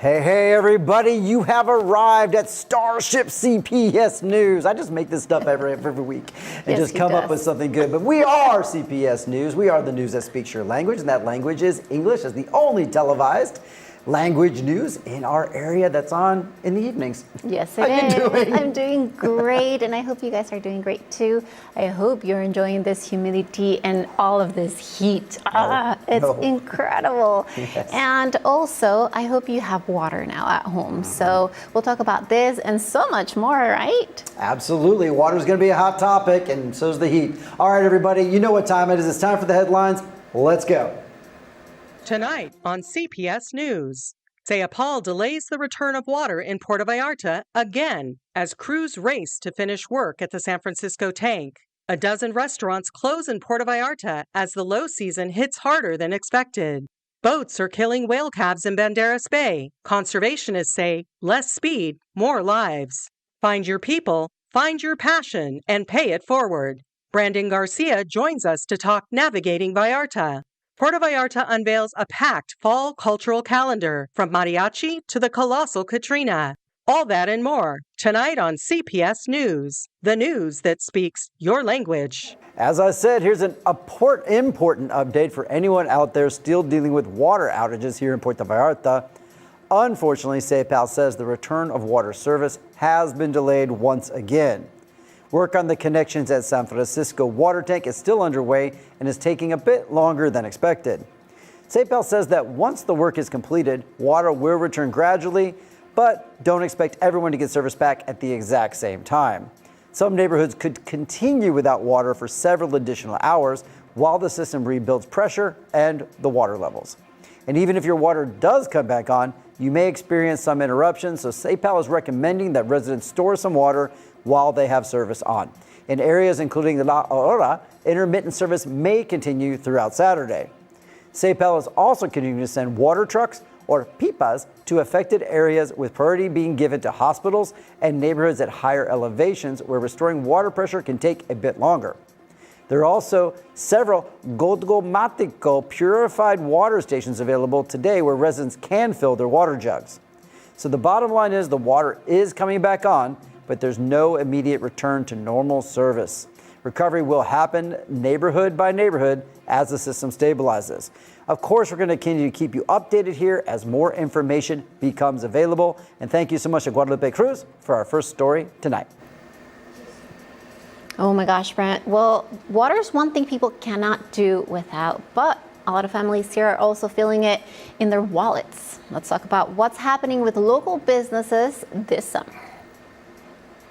Hey, everybody, you have arrived at Starship CPS News. I just make this stuff every week and just come up with something good. But we are CPS News. We are the news that speaks your language, and that language is English, as the only televised language news in our area that's on in the evenings. Yes, it is. How you doing? I'm doing great, and I hope you guys are doing great too. I hope you're enjoying this humidity and all of this heat. It's incredible. Yes. And also, I hope you have water now at home. So we'll talk about this and so much more, right? Absolutely. Water's going to be a hot topic, and so is the heat. All right, everybody, you know what time it is. It's time for the headlines. Let's go. Tonight on CPS News, Sayapal delays the return of water in Puerto Vallarta again as crews race to finish work at the San Francisco tank. A dozen restaurants close in Puerto Vallarta as the low season hits harder than expected. Boats are killing whale calves in Banderas Bay. Conservationists say less speed, more lives. Find your people, find your passion, and pay it forward. Brandon Garcia joins us to talk navigating Vallarta. Puerto Vallarta unveils a packed fall cultural calendar, from mariachi to the colossal Katrina. All that and more, tonight on CPS News, the news that speaks your language. As I said, here's an important update for anyone out there still dealing with water outages here in Puerto Vallarta. Unfortunately, CPS says the return of water service has been delayed once again. Work on the connections at San Francisco water tank is still underway and is taking a bit longer than expected. CPS says that once the work is completed, water will return gradually, but don't expect everyone to get service back at the exact same time. Some neighborhoods could continue without water for several additional hours while the system rebuilds pressure and the water levels. And even if your water does come back on, you may experience some interruptions, so CPS is recommending that residents store some water while they have service on. In areas including the La Aurora, intermittent service may continue throughout Saturday. CPS is also continuing to send water trucks or pipas to affected areas, with priority being given to hospitals and neighborhoods at higher elevations where restoring water pressure can take a bit longer. There are also several Godgomatico purified water stations available today where residents can fill their water jugs. So the bottom line is the water is coming back on, but there's no immediate return to normal service. Recovery will happen neighborhood by neighborhood as the system stabilizes. Of course, we're going to continue to keep you updated here as more information becomes available. And thank you so much to Guadalupe Cruz for our first story tonight. Oh my gosh, Brent. Well, water is one thing people cannot do without, but a lot of families here are also feeling it in their wallets. Let's talk about what's happening with local businesses this summer.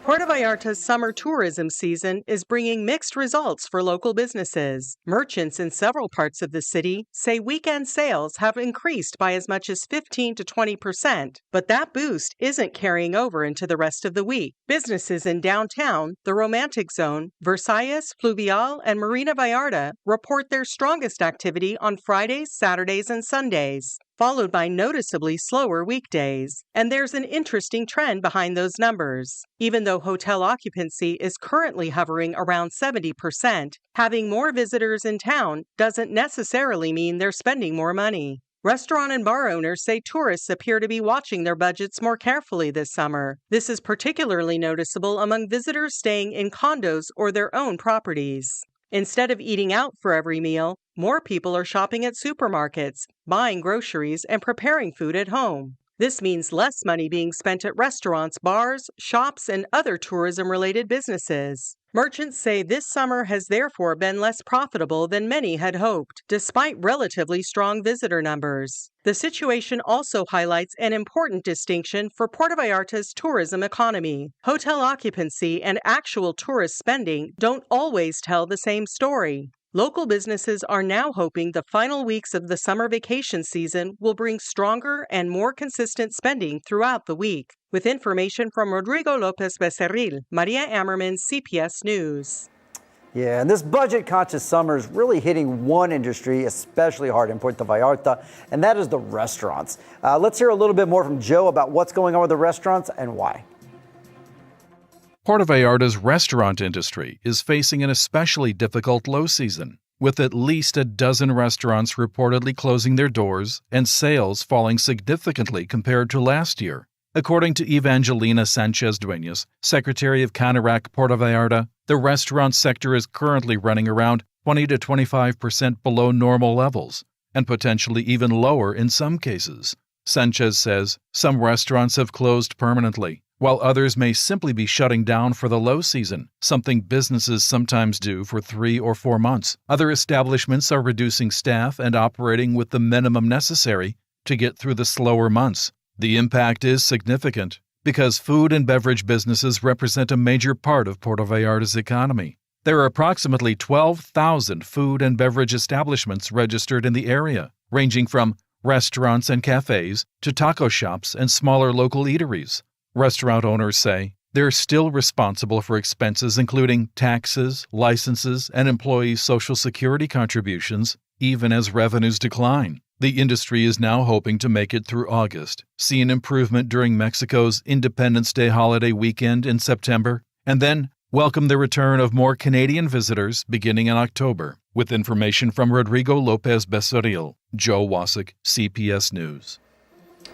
Puerto Vallarta's summer tourism season is bringing mixed results for local businesses. Merchants in several parts of the city say weekend sales have increased by as much as 15 to 20%, but that boost isn't carrying over into the rest of the week. Businesses in downtown, the Romantic Zone, Versailles, Fluvial, and Marina Vallarta report their strongest activity on Fridays, Saturdays, and Sundays, followed by noticeably slower weekdays. And there's an interesting trend behind those numbers. Even though hotel occupancy is currently hovering around 70%, having more visitors in town doesn't necessarily mean they're spending more money. Restaurant and bar owners say tourists appear to be watching their budgets more carefully this summer. This is particularly noticeable among visitors staying in condos or their own properties. Instead of eating out for every meal, more people are shopping at supermarkets, buying groceries, and preparing food at home. This means less money being spent at restaurants, bars, shops, and other tourism-related businesses. Merchants say this summer has therefore been less profitable than many had hoped, despite relatively strong visitor numbers. The situation also highlights an important distinction for Puerto Vallarta's tourism economy. Hotel occupancy and actual tourist spending don't always tell the same story. Local businesses are now hoping the final weeks of the summer vacation season will bring stronger and more consistent spending throughout the week. With information from Rodrigo Lopez Becerril, Maria Ammerman, CPS News. Yeah, and this budget-conscious summer is really hitting one industry especially hard in Puerto Vallarta, and that is the restaurants. Let's hear a little bit more from Joe about what's going on with the restaurants and why. Puerto Vallarta's restaurant industry is facing an especially difficult low season. with at least a dozen restaurants reportedly closing their doors and sales falling significantly compared to last year. According to Evangelina Sanchez Dueñas, Secretary of CANARAC Puerto Vallarta, the restaurant sector is currently running around 20 to 25% below normal levels, and potentially even lower in some cases. Sanchez says some restaurants have closed permanently, while others may simply be shutting down for the low season, something businesses sometimes do for 3 or 4 months. Other establishments are reducing staff and operating with the minimum necessary to get through the slower months. The impact is significant because food and beverage businesses represent a major part of Puerto Vallarta's economy. There are approximately 12,000 food and beverage establishments registered in the area, ranging from restaurants and cafes to taco shops and smaller local eateries. Restaurant owners say they're still responsible for expenses including taxes, licenses, and employee Social Security contributions, even as revenues decline. The industry is now hoping to make it through August, see an improvement during Mexico's Independence Day holiday weekend in September, and then welcome the return of more Canadian visitors beginning in October. With information from Rodrigo Lopez Becerril, Joe Wasik, CPS News.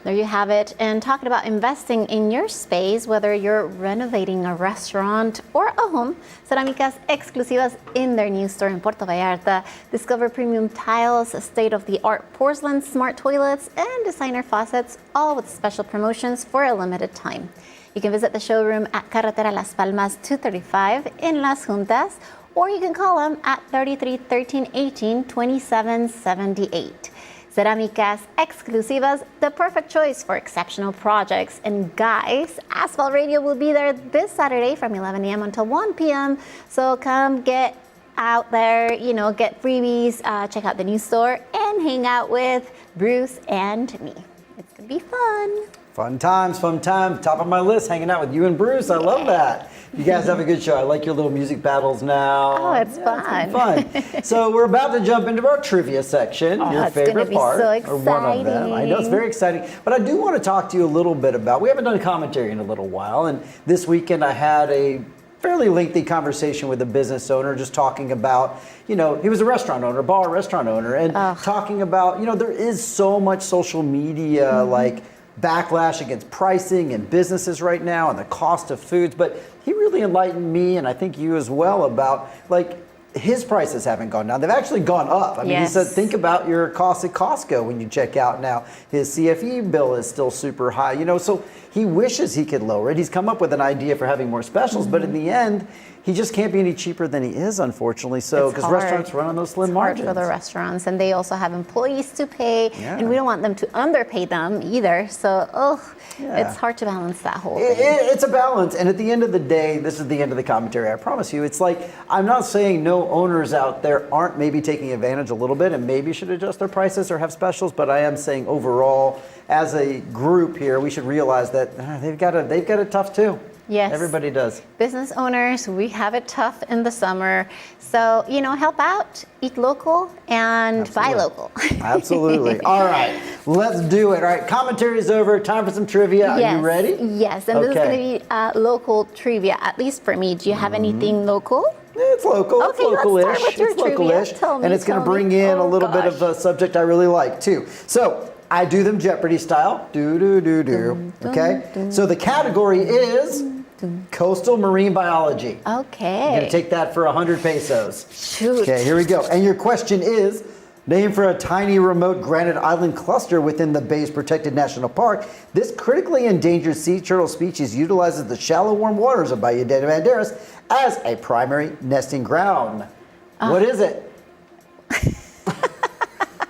There you have it. And talking about investing in your space, whether you're renovating a restaurant or a home, Cerámicas Exclusivas in their new store in Puerto Vallarta. Discover premium tiles, state-of-the-art porcelain, smart toilets, and designer faucets, all with special promotions for a limited time. You can visit the showroom at Carretera Las Palmas 235 in Las Juntas, or you can call them at 33 13 18 27 78. Cerámicas Exclusivas, the perfect choice for exceptional projects. And guys, Asphalt Radio will be there this Saturday from 11 a.m. until 1 p.m. So come get out there, get freebies, check out the new store, and hang out with Bruce and me. It's going to be fun. Fun times, top of my list, hanging out with you and Bruce. I love that. You guys have a good show. I like your little music battles now. Oh, it's fun. It's fun. So we're about to jump into our trivia section, your favorite part, so exciting. or one of them. I know it's very exciting, but I do want to talk to you a little bit about, we haven't done a commentary in a little while, and this weekend I had a fairly lengthy conversation with a business owner just talking about, he was a restaurant owner, bar restaurant owner, and talking about, there is so much social media, like backlash against pricing and businesses right now and the cost of foods, but he really enlightened me, and I think you as well, about his prices haven't gone down. They've actually gone up. I mean, yes. He said, think about your cost at Costco when you check out now. His CFE bill is still super high, so he wishes he could lower it. He's come up with an idea for having more specials, but in the end, he just can't be any cheaper than he is, unfortunately. So, because restaurants run on those slim margins. Hard for the restaurants, and they also have employees to pay, and we don't want them to underpay them either. So, it's hard to balance that whole thing. It's a balance, and at the end of the day, this is the end of the commentary, I promise you. It's like, I'm not saying no owners out there aren't maybe taking advantage a little bit and maybe should adjust their prices or have specials, but I am saying overall, as a group here, we should realize that they've got it tough too. Yes. Everybody does. Business owners, we have it tough in the summer. So, help out, eat local, and buy local. Absolutely. All right, let's do it. All right, commentary's over. Time for some trivia. Yes. Are you ready? Yes, and this is going to be local trivia, at least for me. Do you have anything local? It's local. Okay, it's localish. let's start with your trivia. Tell me, and it's going to bring in a little bit of a subject I really like, too. So, I do them Jeopardy style. Okay? So the category is coastal marine biology. Okay. I'm going to take that for 100 pesos. Shoot. Okay, here we go. And your question is, named for a tiny remote granite island cluster within the Bay's Protected National Park, this critically endangered sea turtle species utilizes the shallow warm waters of Bahia de Banderas as a primary nesting ground. What is it?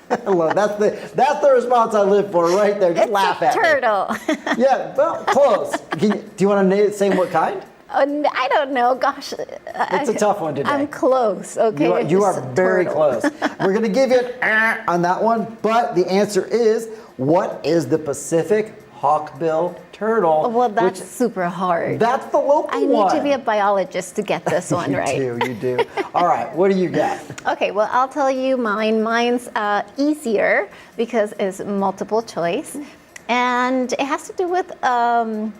That's the response I live for right there. Just laugh at turtle. Yeah, well, close. Do you want to say what kind? I don't know. Gosh. It's a tough one today. I'm close, okay? You are very close. We're going to give you an on that one, but the answer is, what is the Pacific hawkbill turtle? Well, that's super hard. That's the local one. I need to be a biologist to get this one right. You do. All right, what do you got? Okay, well, I'll tell you mine. Mine's easier because it's multiple choice. And it has to do with a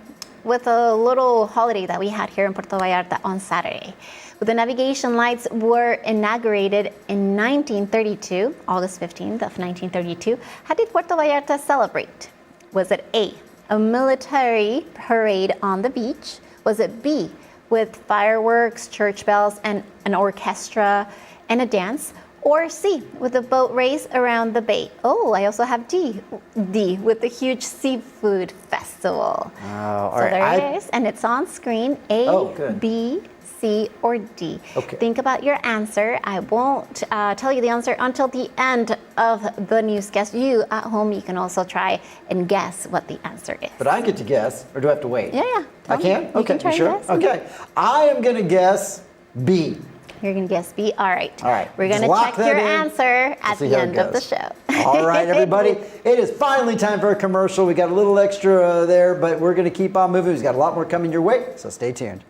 little holiday that we had here in Puerto Vallarta on Saturday. The navigation lights were inaugurated in 1932, August 15th of 1932. How did Puerto Vallarta celebrate? Was it A, a military parade on the beach? Was it B, with fireworks, church bells, and an orchestra and a dance? Or C, with a boat race around the bay? Oh, I also have D, with the huge seafood festival. Oh, all so right. there it is, and it's on screen. A, B, C, or D. Okay. Think about your answer. I won't tell you the answer until the end of the newscast. You at home, you can also try and guess what the answer is. But I get to guess, or do I have to wait? Yeah. I can? You Okay, can try you sure? and guess. Okay. I am going to guess B. You're going to guess B? All right. All right. We're going to Lock check that your in. answer at See the how it end of the goes. show. All right, everybody. It is finally time for a commercial. We got a little extra there, but we're going to keep on moving. We've got a lot more coming your way, so stay tuned.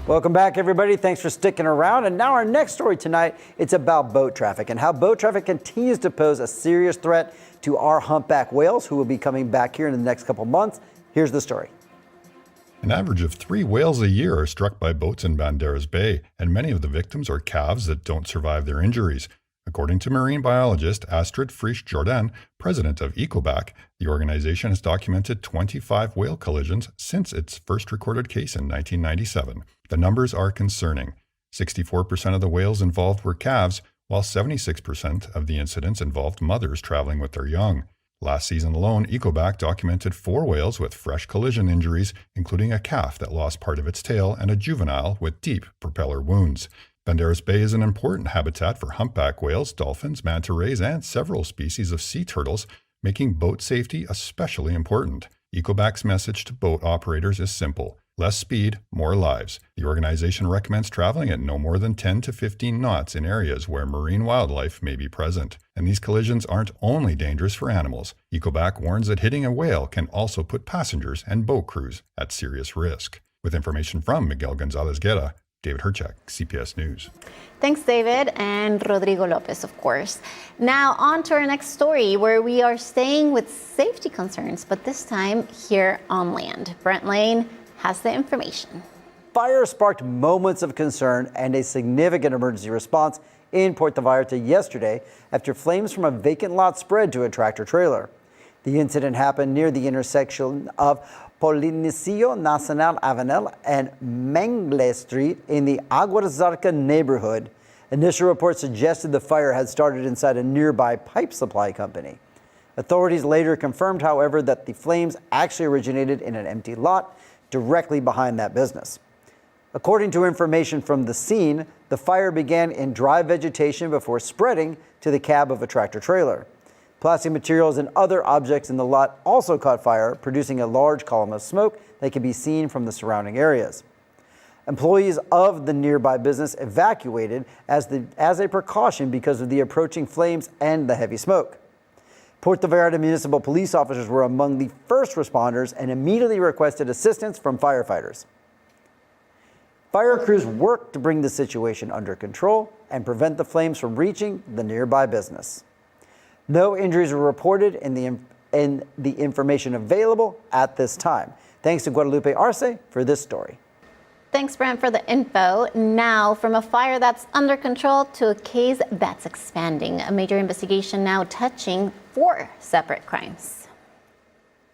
Welcome back, everybody. Thanks for sticking around. And now our next story tonight, it's about boat traffic and how boat traffic continues to pose a serious threat to our humpback whales who will be coming back here in the next couple months. Here's the story. An average of 3 whales a year are struck by boats in Banderas Bay, and many of the victims are calves that don't survive their injuries. According to marine biologist Astrid Frisch-Jordan, president of Ecobac, the organization has documented 25 whale collisions since its first recorded case in 1997. The numbers are concerning. 64% of the whales involved were calves, while 76% of the incidents involved mothers traveling with their young. Last season alone, Ecobac documented 4 whales with fresh collision injuries, including a calf that lost part of its tail and a juvenile with deep propeller wounds. Banderas Bay is an important habitat for humpback whales, dolphins, manta rays, and several species of sea turtles, making boat safety especially important. Ecobac's message to boat operators is simple: less speed, more lives. The organization recommends traveling at no more than 10 to 15 knots in areas where marine wildlife may be present. And these collisions aren't only dangerous for animals. Ecobac warns that hitting a whale can also put passengers and boat crews at serious risk. With information from Miguel Gonzalez Guerra, David Herchak, CPS News. Thanks, David, and Rodrigo Lopez, of course. Now, on to our next story, where we are staying with safety concerns, but this time here on land. Brent Lane has the information. Fire sparked moments of concern and a significant emergency response in Puerto Vallarta yesterday after flames from a vacant lot spread to a tractor trailer. The incident happened near the intersection of Polinecio Nacional Avenel and Mengle Street in the Aguazarca neighborhood. Initial reports suggested the fire had started inside a nearby pipe supply company. Authorities later confirmed, however, that the flames actually originated in an empty lot directly behind that business. According to information from the scene, the fire began in dry vegetation before spreading to the cab of a tractor trailer. Plastic materials and other objects in the lot also caught fire, producing a large column of smoke that could be seen from the surrounding areas. Employees of the nearby business evacuated as a precaution because of the approaching flames and the heavy smoke. Puerto Vallarta municipal police officers were among the first responders and immediately requested assistance from firefighters. Fire crews worked to bring the situation under control and prevent the flames from reaching the nearby business. No injuries were reported, and and the information available at this time. Thanks to Guadalupe Arce for this story. Thanks, Brent, for the info. Now, from a fire that's under control to a case that's expanding. A major investigation now touching 4 separate crimes.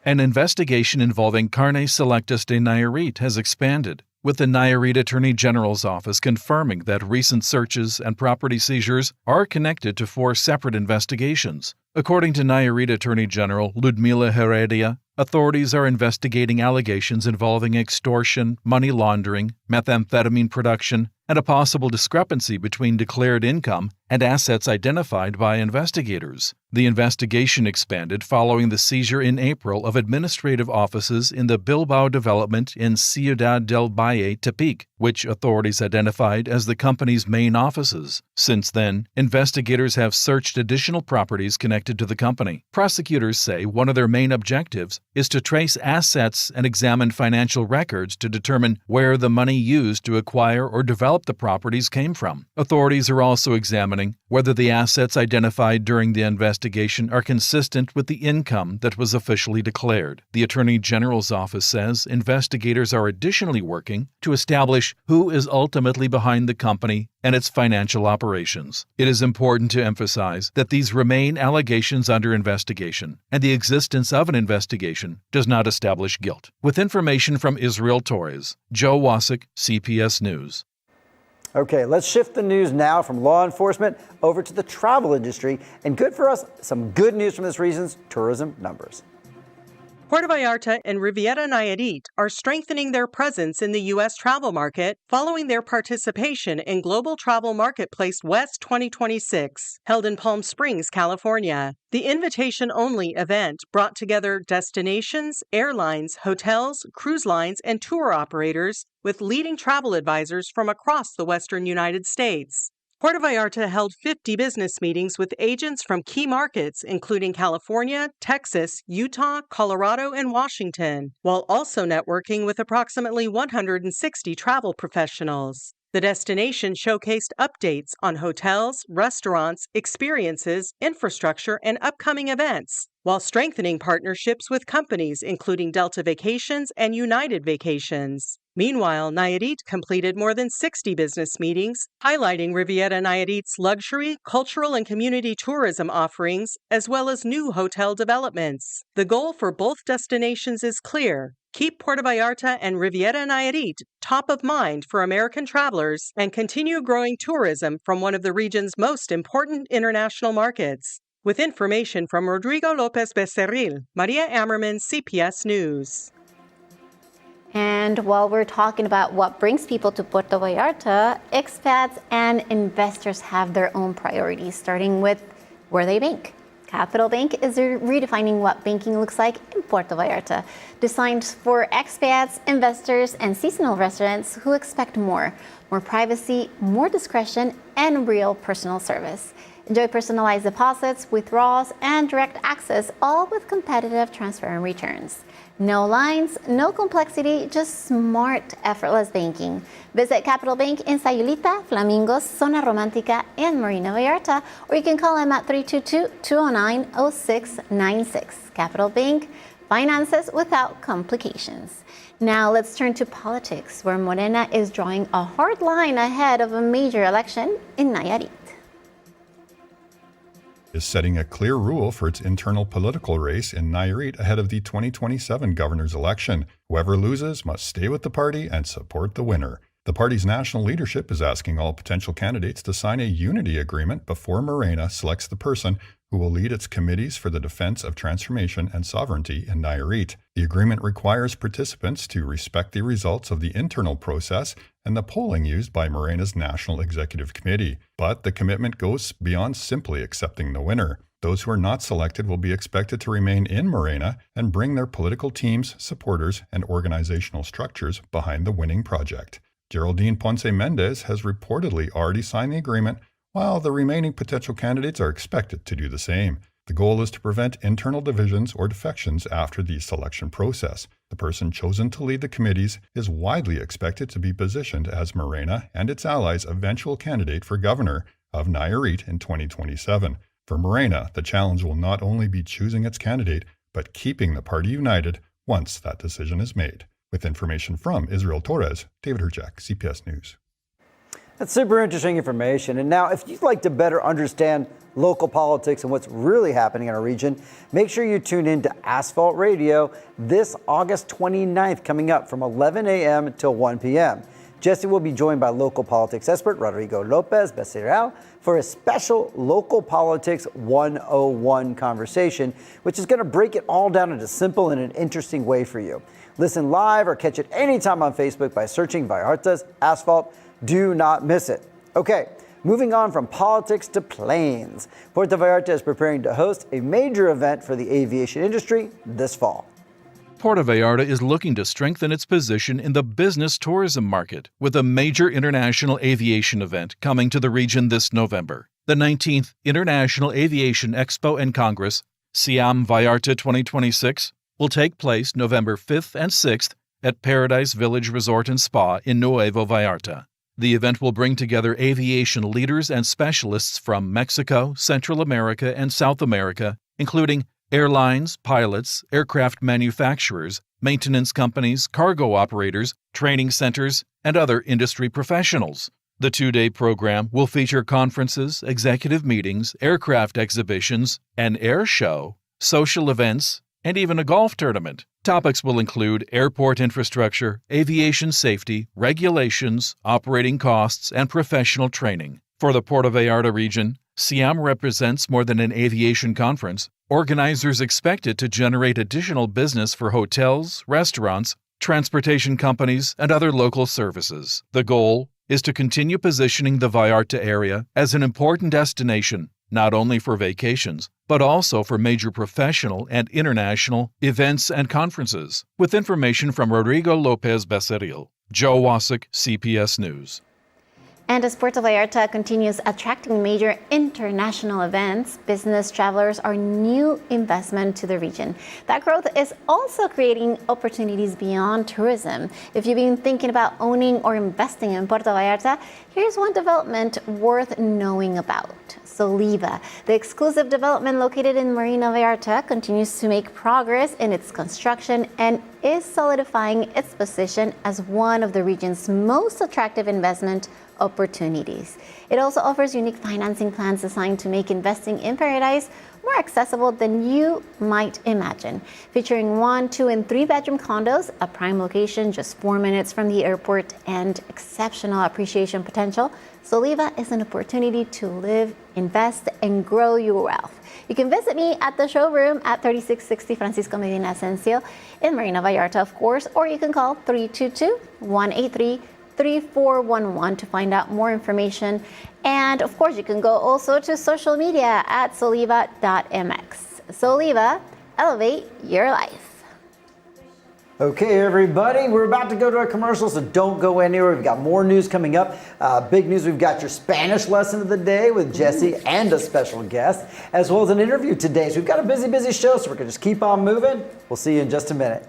An investigation involving Carne Selectas de Nayarit has expanded, with the Nayarit Attorney General's office confirming that recent searches and property seizures are connected to 4 separate investigations. According to Nayarit Attorney General Ludmila Heredia, authorities are investigating allegations involving extortion, money laundering, methamphetamine production, and a possible discrepancy between declared income and assets identified by investigators. The investigation expanded following the seizure in April of administrative offices in the Bilbao development in Ciudad del Valle, Tepic, which authorities identified as the company's main offices. Since then, investigators have searched additional properties connected to the company. Prosecutors say one of their main objectives is to trace assets and examine financial records to determine where the money used to acquire or develop the properties came from. Authorities are also examining whether the assets identified during the investigation are consistent with the income that was officially declared. The Attorney General's office says investigators are additionally working to establish who is ultimately behind the company and its financial operations. It is important to emphasize that these remain allegations under investigation, and the existence of an investigation does not establish guilt. With information from Israel Torres, Joe Wasik, CPS News. Okay, let's shift the news now from law enforcement over to the travel industry. And good for us, some good news from this region's tourism numbers. Puerto Vallarta and Riviera Nayarit are strengthening their presence in the U.S. travel market following their participation in Global Travel Marketplace West 2026, held in Palm Springs, California. The invitation-only event brought together destinations, airlines, hotels, cruise lines, and tour operators with leading travel advisors from across the western United States. Puerto Vallarta held 50 business meetings with agents from key markets, including California, Texas, Utah, Colorado, and Washington, while also networking with approximately 160 travel professionals. The destination showcased updates on hotels, restaurants, experiences, infrastructure, and upcoming events, while strengthening partnerships with companies including Delta Vacations and United Vacations. Meanwhile, Nayarit completed more than 60 business meetings, highlighting Riviera Nayarit's luxury, cultural, and community tourism offerings, as well as new hotel developments. The goal for both destinations is clear: keep Puerto Vallarta and Riviera Nayarit top of mind for American travelers and continue growing tourism from one of the region's most important international markets. With information from Rodrigo Lopez Becerril, Maria Ammerman, CPS News. And while we're talking about what brings people to Puerto Vallarta, expats and investors have their own priorities, starting with where they bank. Capital Bank is redefining what banking looks like in Puerto Vallarta, designed for expats, investors, and seasonal residents who expect more privacy, more discretion, and real personal service. Enjoy personalized deposits, withdrawals, and direct access, all with competitive transfer and returns. No lines, no complexity, just smart, effortless banking. Visit Capital Bank in Sayulita, Flamingos, Zona Romantica, and Marina Vallarta, or you can call them at 322-209-0696. Capital Bank, finances without complications. Now let's turn to politics, where Morena is drawing a hard line ahead of a major election in Nayarit. Is setting a clear rule for its internal political race in Nayarit ahead of the 2027 governor's election. Whoever loses must stay with the party and support the winner. The party's national leadership is asking all potential candidates to sign a unity agreement before Morena selects the person who will lead its committees for the defense of transformation and sovereignty in Nayarit. The agreement requires participants to respect the results of the internal process and the polling used by Morena's National Executive Committee. But the commitment goes beyond simply accepting the winner. Those who are not selected will be expected to remain in Morena and bring their political teams, supporters, and organizational structures behind the winning project. Geraldine Ponce Mendez has reportedly already signed the agreement, while the remaining potential candidates are expected to do the same. The goal is to prevent internal divisions or defections after the selection process. The person chosen to lead the committees is widely expected to be positioned as Morena and its allies' eventual candidate for governor of Nayarit in 2027. For Morena, the challenge will not only be choosing its candidate, but keeping the party united once that decision is made. With information from Israel Torres, David Herjak, CPS News. That's super interesting information. And now, if you'd like to better understand local politics and what's really happening in our region, make sure you tune in to Asphalt Radio this August 29th, coming up from 11 a.m. until 1 p.m. Jesse will be joined by local politics expert Rodrigo Lopez Becerril for a special Local Politics 101 conversation, which is going to break it all down in a simple and an interesting way for you. Listen live or catch it anytime on Facebook by searching Vallarta's Asphalt. Do not miss it. Okay, moving on from politics to planes. Puerto Vallarta is preparing to host a major event for the aviation industry this fall. Puerto Vallarta is looking to strengthen its position in the business tourism market with a major international aviation event coming to the region this November. The 19th International Aviation Expo and Congress, SIAM Vallarta 2026, will take place November 5th and 6th at Paradise Village Resort and Spa in Nuevo Vallarta. The event will bring together aviation leaders and specialists from Mexico, Central America, and South America, including airlines, pilots, aircraft manufacturers, maintenance companies, cargo operators, training centers, and other industry professionals. The two-day program will feature conferences, executive meetings, aircraft exhibitions, an air show, social events, and even a golf tournament. Topics will include airport infrastructure, aviation safety, regulations, operating costs, and professional training. For the Puerto Vallarta region, SIAM represents more than an aviation conference. Organizers expect it to generate additional business for hotels, restaurants, transportation companies, and other local services. The goal is to continue positioning the Vallarta area as an important destination, not only for vacations, but also for major professional and international events and conferences. With information from Rodrigo Lopez Becerril, Joe Wasik, CPS News. And as Puerto Vallarta continues attracting major international events, business travelers are new investment to the region. That growth is also creating opportunities beyond tourism. If you've been thinking about owning or investing in Puerto Vallarta, here's one development worth knowing about. Soliva, the exclusive development located in Marina Vallarta, continues to make progress in its construction and is solidifying its position as one of the region's most attractive investment opportunities. It also offers unique financing plans designed to make investing in paradise more accessible than you might imagine. Featuring 1, 2, and 3 bedroom condos, a prime location just 4 minutes from the airport, and exceptional appreciation potential, Soliva is an opportunity to live, invest, and grow your wealth. You can visit me at the showroom at 3660 Francisco Medina Asensio in Marina Vallarta, of course, or you can call 322-183-3411 to find out more information. And of course, you can go also to social media at soliva.mx. Soliva, elevate your life. Okay, everybody, we're about to go to a commercial, so don't go anywhere. We've got more news coming up. Big news, we've got your Spanish lesson of the day with Jesse and a special guest, as well as an interview today. So we've got a busy show, so we're going to just keep on moving. We'll see you in just a minute.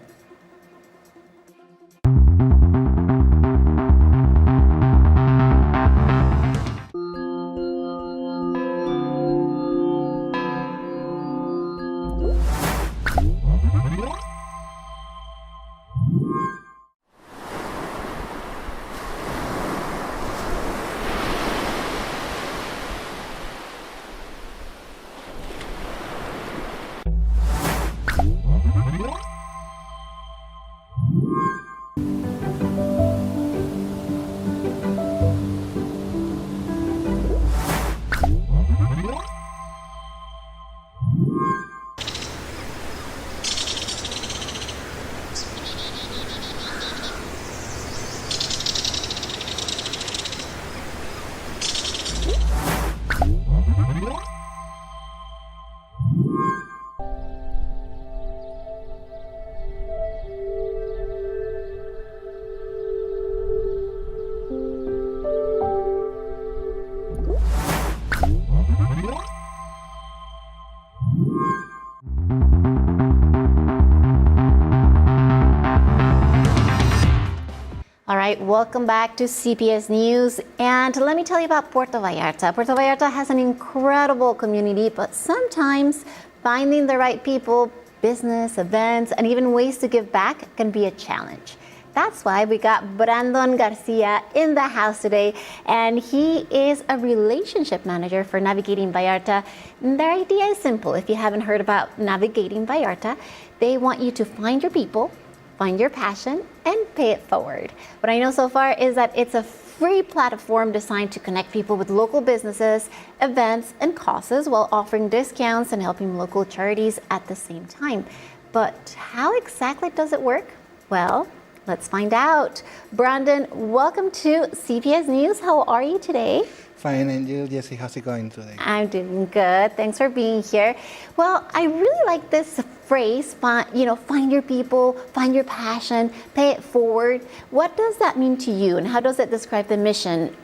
All right, welcome back to CPS News. And let me tell you about Puerto Vallarta. Puerto Vallarta has an incredible community, but sometimes finding the right people business, events, and even ways to give back can be a challenge. That's why we got Brandon Garcia in the house today, and he is a relationship manager for Navigating Vallarta. And their idea is simple. If you haven't heard about Navigating Vallarta, they want you to find your people, find your passion, and pay it forward. What I know so far is that it's a free platform designed to connect people with local businesses, events, and causes while offering discounts and helping local charities at the same time. But how exactly does it work? Well, let's find out. Brandon, welcome to CPS News. How are you today? Fine, and you, Jesse, how's it going today? I'm doing good. Thanks for being here. Well, I really like this phrase, find your people, find your passion, pay it forward. What does that mean to you, and how does it describe the mission,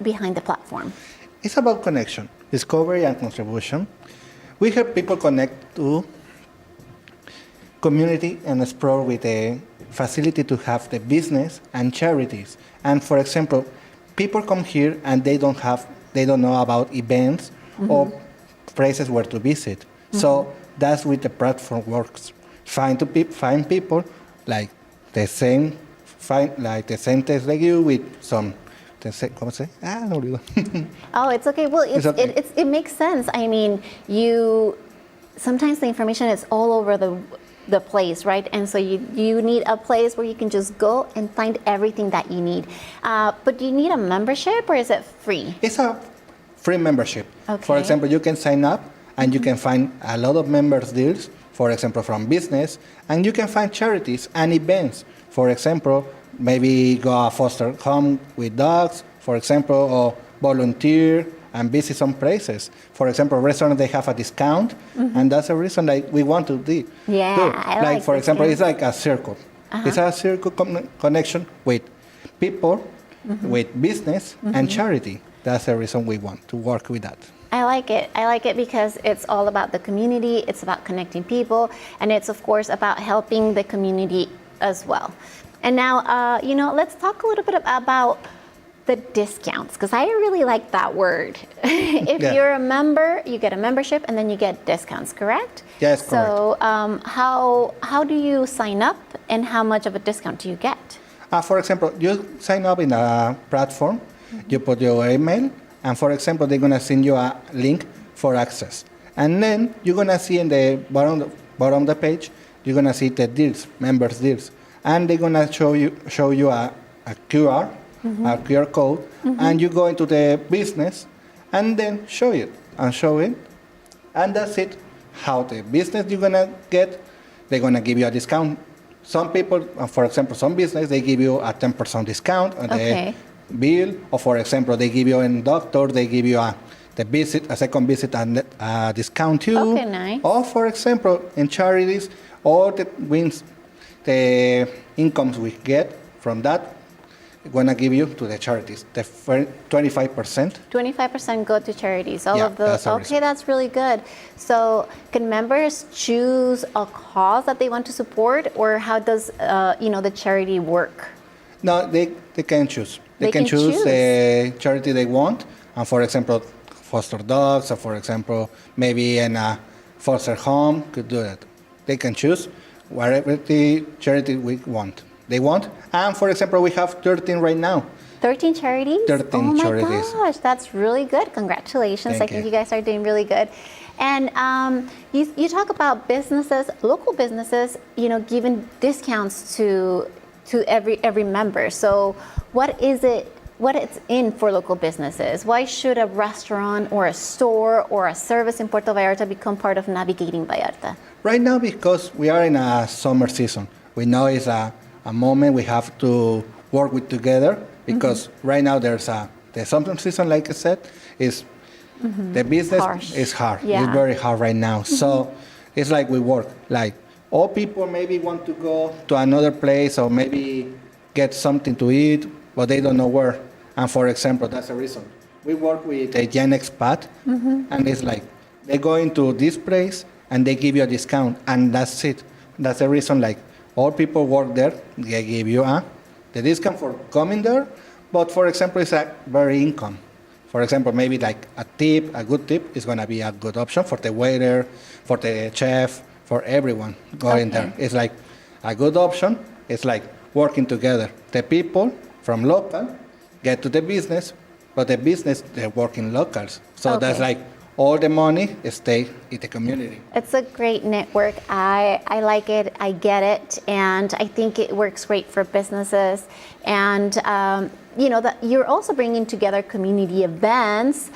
behind the platform? It's about connection, discovery, and contribution. We help people connect to community and explore with a facility to have the business and charities. And for example, people come here and they don't know about events or places where to visit. So that's where the platform works. Find people like the same taste like you with some. ¿Cómo se? No olvido. Oh, it's okay. Well, it makes sense. I mean, sometimes the information is all over the place, right? And so you need a place where you can just go and find everything that you need. But do you need a membership, or is it free? It's a free membership. Okay. For example, you can sign up and you can find a lot of members deals, for example, from business, and you can find charities and events. For example, maybe go a foster home with dogs, for example, or volunteer and visit some places. For example, restaurants, they have a discount, and that's the reason we want to do. Yeah, I like for example, this. it's like a circle. It's a circle connection with people, with business, and charity. That's the reason we want to work with that. I like it. I like it because it's all about the community, it's about connecting people, and it's, of course, about helping the community as well. And now, let's talk a little bit about the discounts, because I really like that word. If you're a member, you get a membership, and then you get discounts, correct? Yes, correct. So how do you sign up, and how much of a discount do you get? For example, you sign up in a platform, you put your email, and for example, they're going to send you a link for access. And then you're going to see in the bottom of the page, you're going to see the deals, members deals. And they're going to show you a QR, a QR code, and you go into the business and then show it. And that's it. How the business you're going to get, they're going to give you a discount. Some people, for example, some business, they give you a 10% discount on the bill. Or for example, they give you a doctor, they give you a second visit and a discount too. Okay, nice. Or for example, in charities, all the incomes we get from that, we're going to give you to the charities, the 25%. 25% go to charities, all Yeah, of those. Okay, that's really good. So can members choose a cause that they want to support, or how does the charity work? No, they can choose. They can choose the charity they want. And for example, foster dogs, or for example, maybe in a foster home, could do that. They can choose whatever the charity they want. And for example, we have 13 right now. 13 charities? 13 charities. Oh my gosh, that's really good. Congratulations. Thank I think you. you guys are doing really good. And you talk about businesses, local businesses, giving discounts to every member. So what is it's in for local businesses? Why should a restaurant or a store or a service in Puerto Vallarta become part of Navigating Vallarta? Right now, because we are in a summer season, we know it's a moment we have to work with together, because right now there's the summer season, like I said, is the business is hard. Yeah. It's very hard right now. So it's like we work. Like all people maybe want to go to another place or maybe get something to eat, but they don't know where. And for example, that's the reason. We work with a Gen Expat, and it's like they go into this place and they give you a discount, and that's it. That's the reason, like, all people work there, they give you the discount for coming there, but for example, it's a very income. For example, maybe like a good tip is going to be a good option for the waiter, for the chef, for everyone going there. It's like a good option. It's like working together. The people from local get to the business, but the business, they're working locals. So that's like all the money stay in the community. It's a great network. I like it. I get it. And I think it works great for businesses. And, that you're also bringing together community events,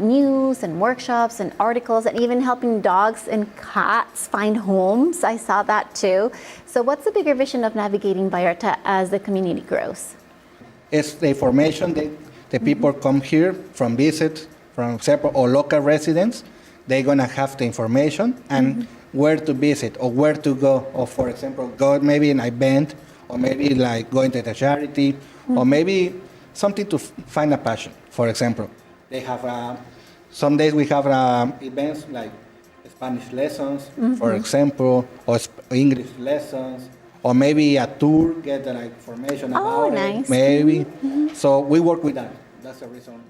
news and workshops and articles, and even helping dogs and cats find homes. I saw that too. So what's the bigger vision of Navigating Vallarta as the community grows? It's the information that the people come here from visit, from separate or local residents. They're gonna have the information and where to visit or where to go, or for example, go maybe an event, or maybe like going to the charity, or maybe something to find a passion. For example, they have some days we have events like Spanish lessons, for example, or English lessons, or maybe a tour, get the information about it, maybe. So we work with that. That's the reason.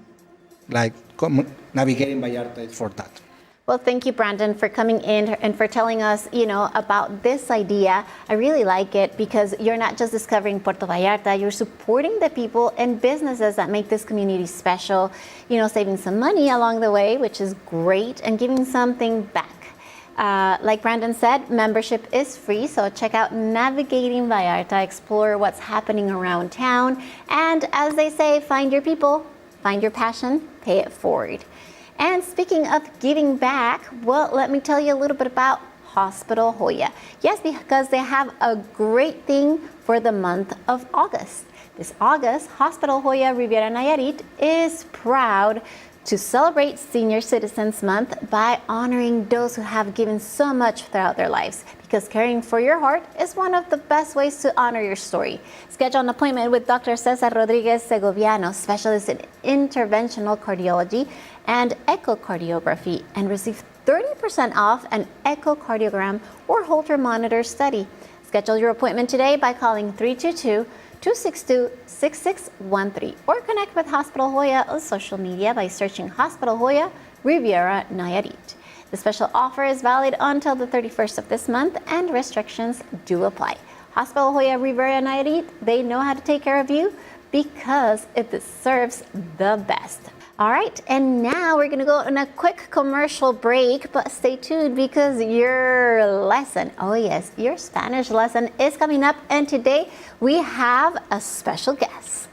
Navigating Vallarta is for that. Well, thank you, Brandon, for coming in and for telling us, about this idea. I really like it because you're not just discovering Puerto Vallarta, you're supporting the people and businesses that make this community special, saving some money along the way, which is great, and giving something back. Like Brandon said, membership is free, so check out Navigating Vallarta, explore what's happening around town, and as they say, find your people, find your passion, pay it forward. And speaking of giving back, well, let me tell you a little bit about Hospital Hoya. Yes, because they have a great thing for the month of August. This August, Hospital Hoya Riviera Nayarit is proud to celebrate Senior Citizens Month by honoring those who have given so much throughout their lives, because caring for your heart is one of the best ways to honor your story. Schedule an appointment with Dr. Cesar Rodriguez Segoviano, specialist in interventional cardiology and echocardiography, and receive 30% off an echocardiogram or Holter monitor study. Schedule your appointment today by calling 322-262-6613 or connect with Hospital Hoya on social media by searching Hospital Hoya Riviera Nayarit. The special offer is valid until the 31st of this month and restrictions do apply. Hospital Hoya Riviera Nayarit, they know how to take care of you because it deserves the best. All right, and now we're gonna go on a quick commercial break, but stay tuned because your lesson, oh yes, your Spanish lesson is coming up, and today we have a special guest.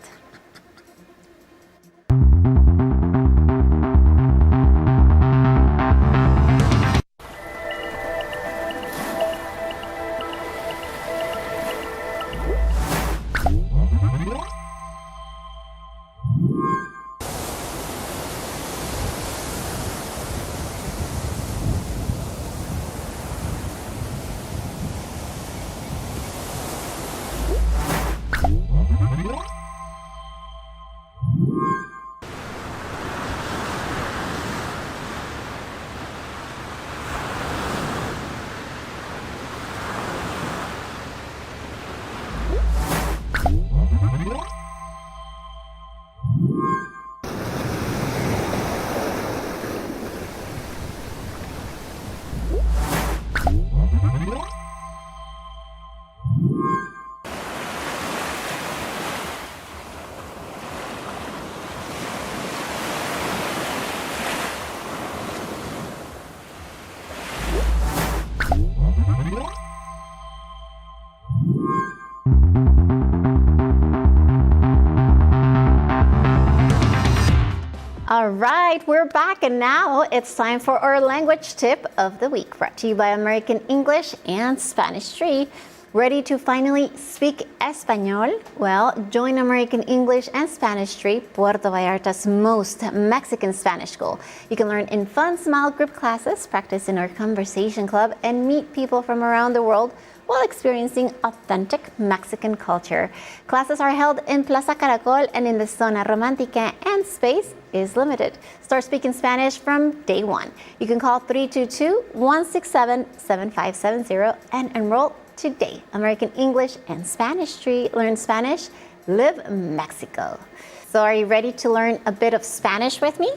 All right, we're back, and now it's time for our language tip of the week, brought to you by American English and Spanish Tree. Ready to finally speak Español? Well, join American English and Spanish Tree, Puerto Vallarta's most Mexican Spanish school. You can learn in fun, small group classes, practice in our conversation club, and meet people from around the world while experiencing authentic Mexican culture. Classes are held in Plaza Caracol and in the Zona Romantica, and space is limited. Start speaking Spanish from day one. You can call 322-167-7570 and enroll today. American English and Spanish Tree. Learn Spanish, live Mexico. So are you ready to learn a bit of Spanish with me?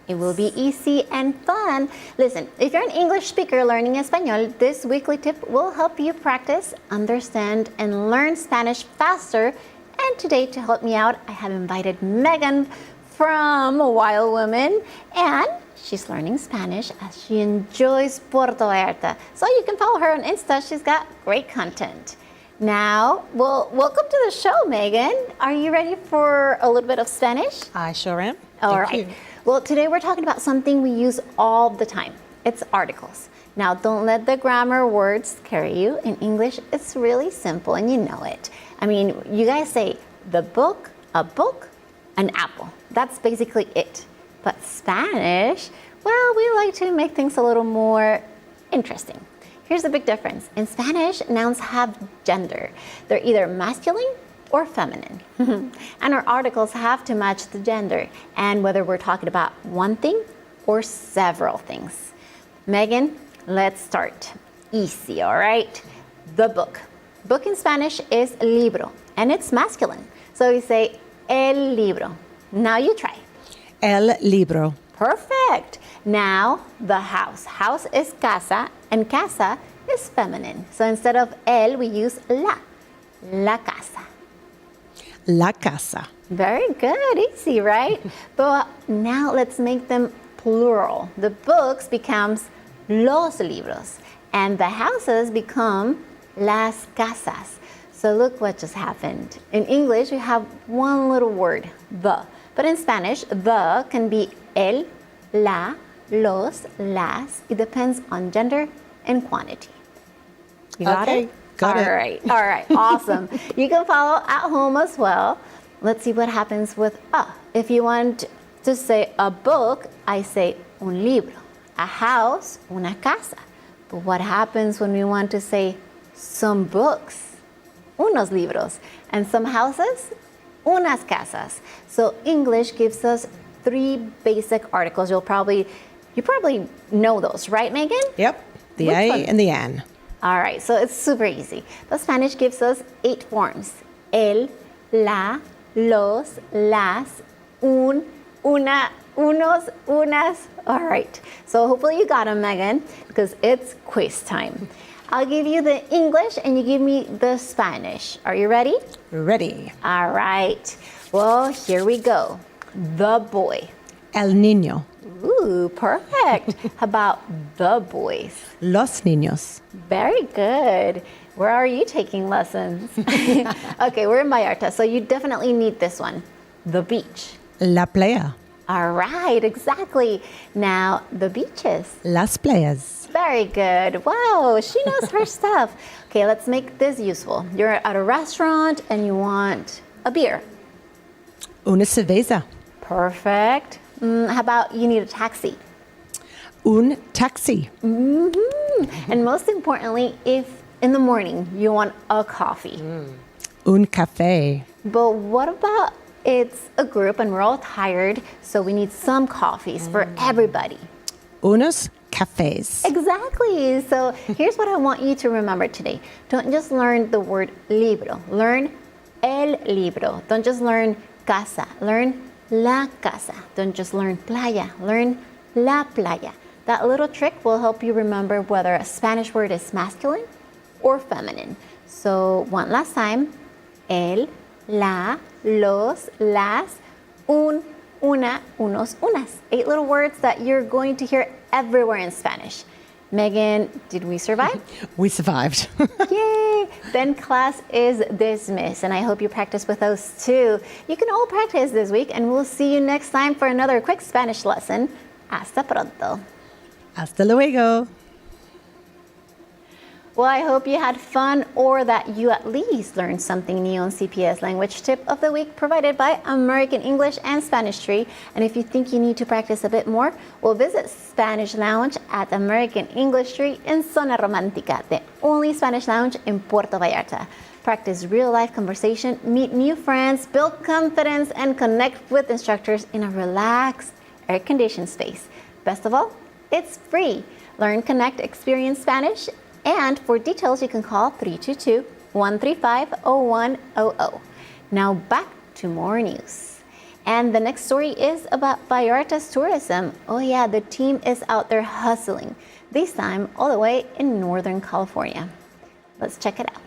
It will be easy and fun. Listen, if you're an English speaker learning Espanol, this weekly tip will help you practice, understand, and learn Spanish faster. And today, to help me out, I have invited Megan from Wild Women, and she's learning Spanish as she enjoys Puerto Vallarta. So you can follow her on Insta. She's got great content. Now, well, welcome to the show, Megan. Are you ready for a little bit of Spanish? I sure am. All Thank right. you. Well, today we're talking about something we use all the time. It's articles. Now, don't let the grammar words carry you. In English, it's really simple and you know it. I mean, you guys say the book, a book, an apple. That's basically it. But Spanish, well, we like to make things a little more interesting. Here's the big difference. In Spanish, nouns have gender. They're either masculine or feminine. And our articles have to match the gender, and whether we're talking about one thing or several things. Megan, let's start. Easy, all right? The book. Book in Spanish is libro, and it's masculine. So we say el libro. Now you try. El libro. Perfect. Now the house. House is casa, and casa is feminine. So instead of el, we use la. La casa. La casa. Very good, easy, right? But now let's make them plural. The books becomes los libros, and the houses become las casas. So look what just happened. In English, we have one little word, the. But in Spanish, the can be el, la, los, las. It depends on gender and quantity. You got Okay. it? Got it. All right, awesome. You can follow at home as well. Let's see what happens with a. If you want to say a book, I say un libro. A house, una casa. But what happens when we want to say some books? Unos libros. And some houses, unas casas. So English gives us 3 basic articles. You probably know those, right, Megan? Yep. The Which A one? and the N. All right, so it's super easy. But Spanish gives us 8 forms. El, la, los, las, un, una, unos, unas. All right, so hopefully you got them, Megan, because it's quiz time. I'll give you the English and you give me the Spanish. Are you ready? Ready. All right, well, here we go. The boy. El niño. Ooh, perfect. How about the boys? Los niños. Very good. Where are you taking lessons? Okay, we're in Vallarta, so you definitely need this one. The beach. La playa. All right, exactly. Now, the beaches. Las playas. Very good. Wow, she knows her stuff. Okay, let's make this useful. You're at a restaurant and you want a beer. Una cerveza. Perfect. How about you need a taxi? Un taxi. And most importantly, if in the morning you want a coffee. Un café. But what about it's a group and we're all tired, so we need some coffees for everybody. Unos cafés. Exactly. So here's what I want you to remember today. Don't just learn the word libro. Learn el libro. Don't just learn casa. Learn la casa. Don't just learn playa. Learn la playa. That little trick will help you remember whether a Spanish word is masculine or feminine. So one last time. El, la, los, las, un, una, unos, unas. 8 little words that you're going to hear everywhere in Spanish. Megan, did we survive? We survived. Yay! Then class is dismissed, and I hope you practice with those too. You can all practice this week, and we'll see you next time for another quick Spanish lesson. Hasta pronto. Hasta luego. Well, I hope you had fun or that you at least learned something new on CPS Language Tip of the Week provided by American English and Spanish Tree. And if you think you need to practice a bit more, well, visit Spanish Lounge at American English Tree in Zona Romantica, the only Spanish lounge in Puerto Vallarta. Practice real-life conversation, meet new friends, build confidence, and connect with instructors in a relaxed, air-conditioned space. Best of all, it's free. Learn, connect, experience Spanish. And for details, you can call 322-135-0100. Now back to more news. And the next story is about Vallarta's tourism. Oh yeah, the team is out there hustling, this time all the way in Northern California. Let's check it out.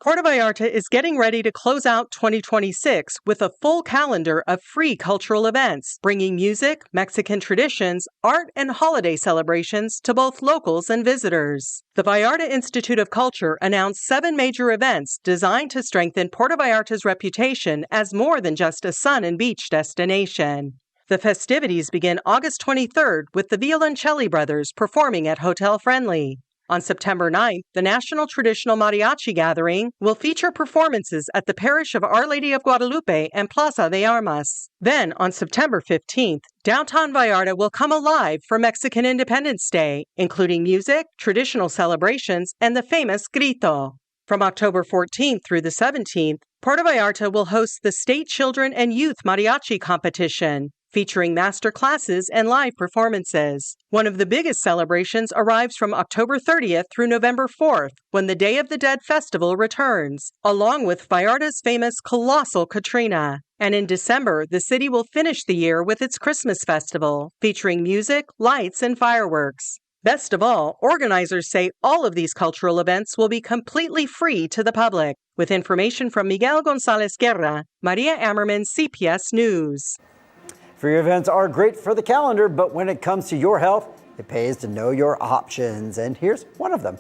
Puerto Vallarta is getting ready to close out 2026 with a full calendar of free cultural events, bringing music, Mexican traditions, art, and holiday celebrations to both locals and visitors. The Vallarta Institute of Culture announced 7 major events designed to strengthen Puerto Vallarta's reputation as more than just a sun and beach destination. The festivities begin August 23rd with the Violoncelli Brothers performing at Hotel Friendly. On September 9th, the National Traditional Mariachi Gathering will feature performances at the Parish of Our Lady of Guadalupe and Plaza de Armas. Then, on September 15th, downtown Vallarta will come alive for Mexican Independence Day, including music, traditional celebrations, and the famous grito. From October 14th through the 17th, Puerto Vallarta will host the State Children and Youth Mariachi Competition, featuring master classes and live performances. One of the biggest celebrations arrives from October 30th through November 4th, when the Day of the Dead Festival returns, along with Vallarta's famous Colossal Katrina. And in December, the city will finish the year with its Christmas festival, featuring music, lights, and fireworks. Best of all, organizers say all of these cultural events will be completely free to the public. With information from Miguel Gonzalez Guerra, Maria Ammerman, CPS News. Free events are great for the calendar, but when it comes to your health, it pays to know your options. And here's one of them.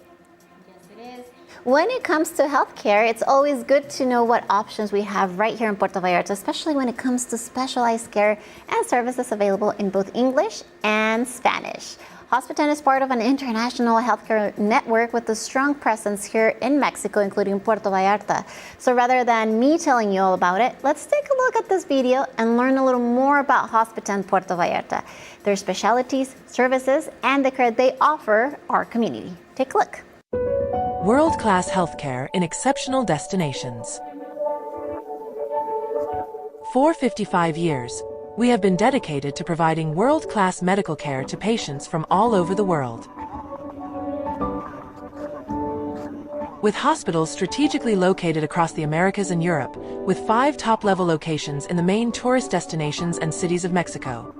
When it comes to healthcare, it's always good to know what options we have right here in Puerto Vallarta, especially when it comes to specialized care and services available in both English and Spanish. Hospital is part of an international healthcare network with a strong presence here in Mexico, including Puerto Vallarta. So rather than me telling you all about it, let's take a look at this video and learn a little more about Hospital in Puerto Vallarta, their specialties, services, and the care they offer our community. Take a look. World-class healthcare in exceptional destinations. For 55 years, we have been dedicated to providing world-class medical care to patients from all over the world. With hospitals strategically located across the Americas and Europe, with 5 top-level locations in the main tourist destinations and cities of Mexico,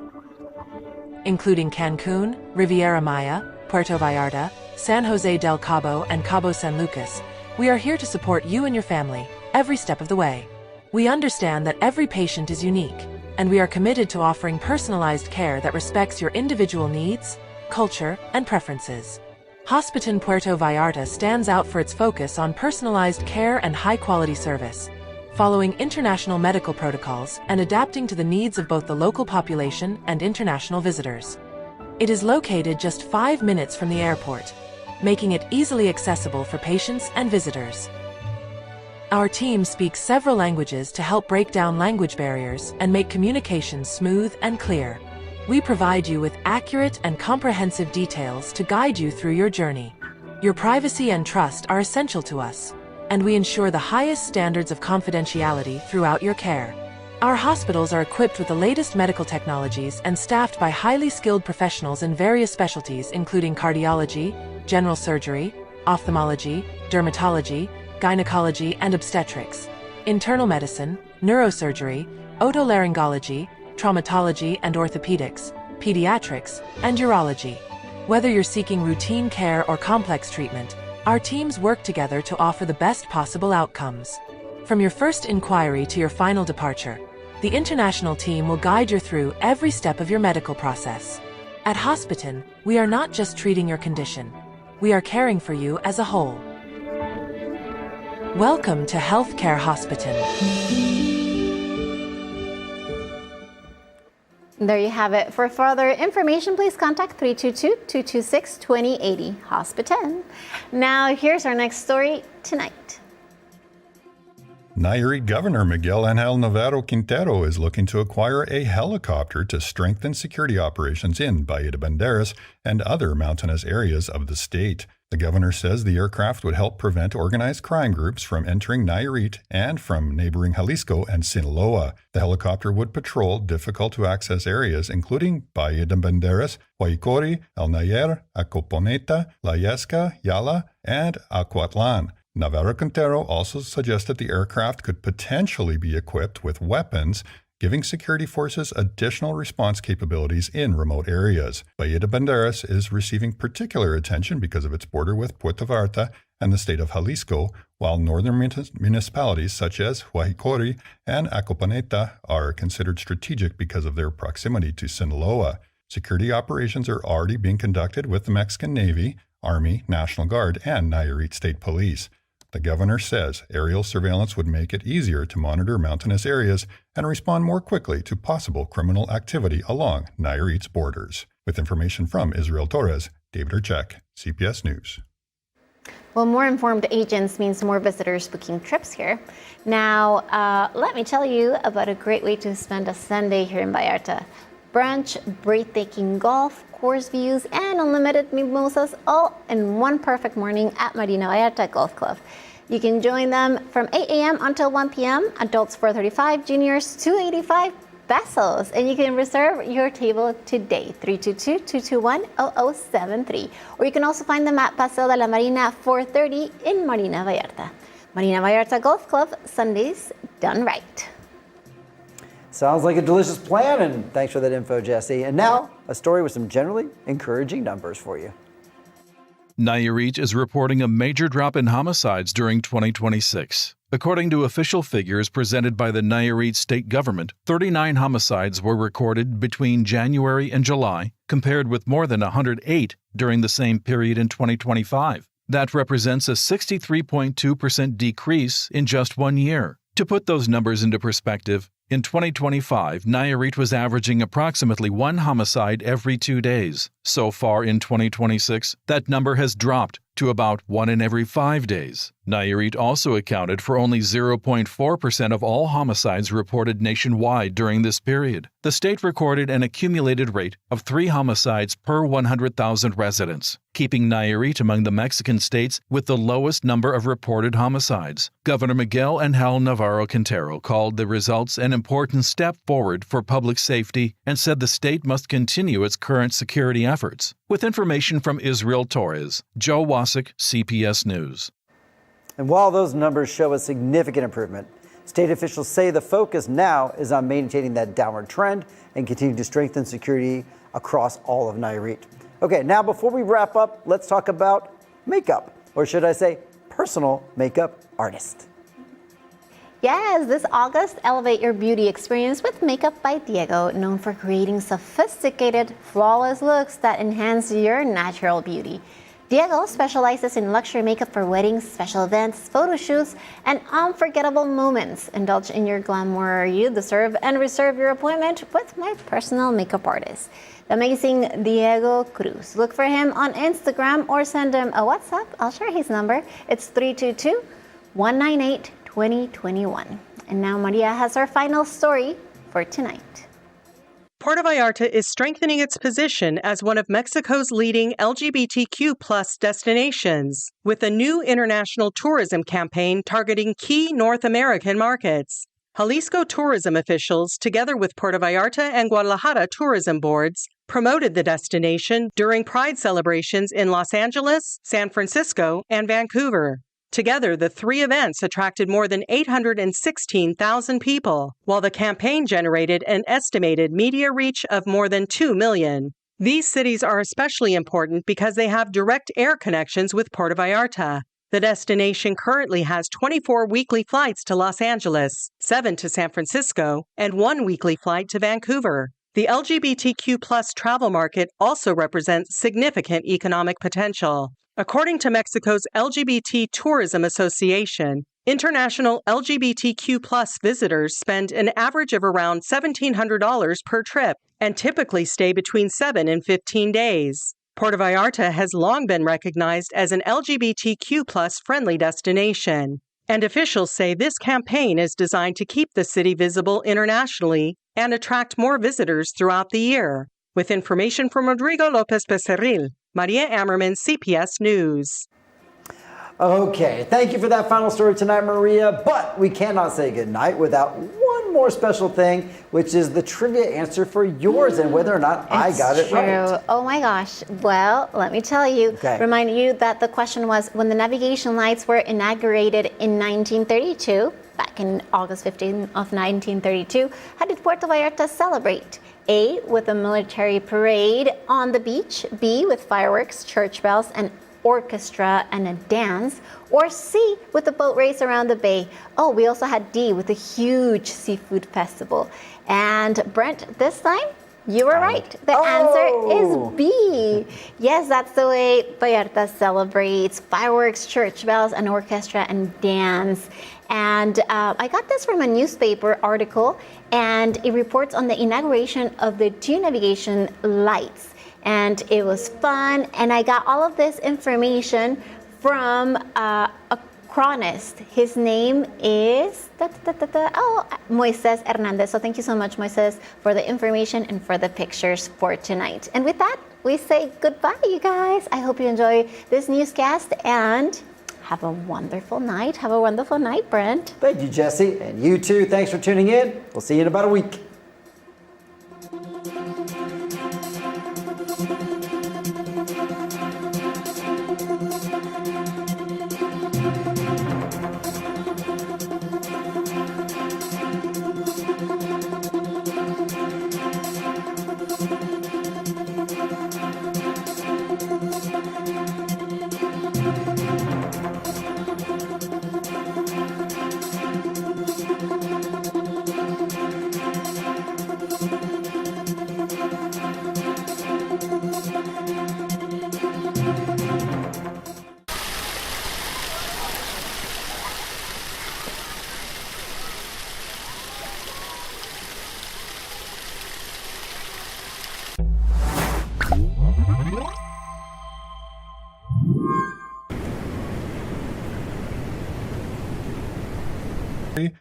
including Cancun, Riviera Maya, Puerto Vallarta, San Jose del Cabo, and Cabo San Lucas, we are here to support you and your family every step of the way. We understand that every patient is unique, and we are committed to offering personalized care that respects your individual needs, culture, and preferences. Hospital Puerto Vallarta stands out for its focus on personalized care and high-quality service, following international medical protocols and adapting to the needs of both the local population and international visitors. It is located just 5 minutes from the airport, making it easily accessible for patients and visitors. Our team speaks several languages to help break down language barriers and make communications smooth and clear. We provide you with accurate and comprehensive details to guide you through your journey. Your privacy and trust are essential to us, and we ensure the highest standards of confidentiality throughout your care. Our hospitals are equipped with the latest medical technologies and staffed by highly skilled professionals in various specialties including cardiology, general surgery, ophthalmology, dermatology, gynecology and obstetrics, internal medicine, neurosurgery, otolaryngology, traumatology and orthopedics, pediatrics, and urology. Whether you're seeking routine care or complex treatment, our teams work together to offer the best possible outcomes. From your first inquiry to your final departure, the international team will guide you through every step of your medical process. At Hospital, we are not just treating your condition, we are caring for you as a whole. Welcome to Healthcare Hospital. There you have it. For further information, please contact 322-226-2080 Hospital. Now, here's our next story tonight. Nayarit Governor Miguel Ángel Navarro Quintero is looking to acquire a helicopter to strengthen security operations in Bahía de Banderas and other mountainous areas of the state. The governor says the aircraft would help prevent organized crime groups from entering Nayarit and from neighboring Jalisco and Sinaloa. The helicopter would patrol difficult-to-access areas including Bahía de Banderas, Huaycori, El Nayer, Acoponeta, La Yesca, Yala, and Acuatlan. Navarro Quintero also suggested the aircraft could potentially be equipped with weapons, giving security forces additional response capabilities in remote areas. Bahía de Banderas is receiving particular attention because of its border with Puerto Vallarta and the state of Jalisco, while northern municipalities such as Huajicori and Acopaneta are considered strategic because of their proximity to Sinaloa. Security operations are already being conducted with the Mexican Navy, Army, National Guard, and Nayarit State Police. The governor says aerial surveillance would make it easier to monitor mountainous areas and respond more quickly to possible criminal activity along Nayarit's borders. With information from Israel Torres, David Urchek, CPS News. Well, more informed agents means more visitors booking trips here. Now, let me tell you about a great way to spend a Sunday here in Vallarta. Brunch, breathtaking golf, course views, and unlimited mimosas all in one perfect morning at Marina Vallarta Golf Club. You can join them from 8 a.m. until 1 p.m. Adults $435, juniors $285 pesos. And you can reserve your table today, 322-221-0073. Or you can also find them at Paseo de la Marina 430 in Marina Vallarta. Marina Vallarta Golf Club, Sundays done right. Sounds like a delicious plan, and thanks for that info, Jesse. And now, a story with some generally encouraging numbers for you. Nayarit is reporting a major drop in homicides during 2026. According to official figures presented by the Nayarit state government, 39 homicides were recorded between January and July, compared with more than 108 during the same period in 2025. That represents a 63.2% decrease in just 1 year. To put those numbers into perspective, in 2025, Nayarit was averaging approximately 1 homicide every 2 days. So far in 2026, that number has dropped to about 1 in every 5 days. Nayarit also accounted for only 0.4% of all homicides reported nationwide during this period. The state recorded an accumulated rate of 3 homicides per 100,000 residents, keeping Nayarit among the Mexican states with the lowest number of reported homicides. Governor Miguel Angel Navarro Quintero called the results an important step forward for public safety and said the state must continue its current security efforts. With information from Israel Torres, Joe Wasik, CPS News. And while those numbers show a significant improvement, state officials say the focus now is on maintaining that downward trend and continue to strengthen security across all of Nayarit. Okay, now before we wrap up, let's talk about makeup, or should I say personal makeup artist. Yes, this August, elevate your beauty experience with Makeup by Diego, known for creating sophisticated, flawless looks that enhance your natural beauty. Diego specializes in luxury makeup for weddings, special events, photo shoots, and unforgettable moments. Indulge in your glamour you deserve and reserve your appointment with my personal makeup artist, the amazing Diego Cruz. Look for him on Instagram or send him a WhatsApp. I'll share his number. It's 322-198-2021. And now Maria has our final story for tonight. Puerto Vallarta is strengthening its position as one of Mexico's leading LGBTQ+ destinations, with a new international tourism campaign targeting key North American markets. Jalisco tourism officials, together with Puerto Vallarta and Guadalajara tourism boards, promoted the destination during Pride celebrations in Los Angeles, San Francisco, and Vancouver. Together, the 3 events attracted more than 816,000 people, while the campaign generated an estimated media reach of more than 2 million. These cities are especially important because they have direct air connections with Puerto Vallarta. The destination currently has 24 weekly flights to Los Angeles, 7 to San Francisco, and 1 weekly flight to Vancouver. The LGBTQ+ travel market also represents significant economic potential. According to Mexico's LGBT Tourism Association, international LGBTQ+ visitors spend an average of around $1,700 per trip and typically stay between 7 and 15 days. Puerto Vallarta has long been recognized as an LGBTQ+ friendly destination, and officials say this campaign is designed to keep the city visible internationally and attract more visitors throughout the year. With information from Rodrigo Lopez Becerril, Maria Ammerman, CPS News. Okay, thank you for that final story tonight, Maria. But we cannot say goodnight without one one more special thing, which is the trivia answer for yours and whether or not I got it right. Oh my gosh. Well, let me tell you, remind you that the question was, when the navigation lights were inaugurated in 1932, back in August 15 of 1932, how did Puerto Vallarta celebrate? A, with a military parade on the beach, B, with fireworks, church bells, and orchestra and a dance, or C, with a boat race around the bay. Oh, we also had D, with a huge seafood festival. And Brent, this time, you were right. The answer is B. Yes, that's the way Vallarta celebrates: fireworks, church bells, an orchestra, and dance. And I got this from a newspaper article, and it reports on the inauguration of the 2 navigation lights. And it was fun, and I got all of this information from a chronist. His name is Moises Hernandez. So thank you so much, Moises, for the information and for the pictures for tonight. And with that, we say goodbye, you guys. I hope you enjoy this newscast, and have a wonderful night. Have a wonderful night, Brent. Thank you, Jesse, and you too. Thanks for tuning in. We'll see you in about a week.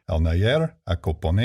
El Nayer a Copone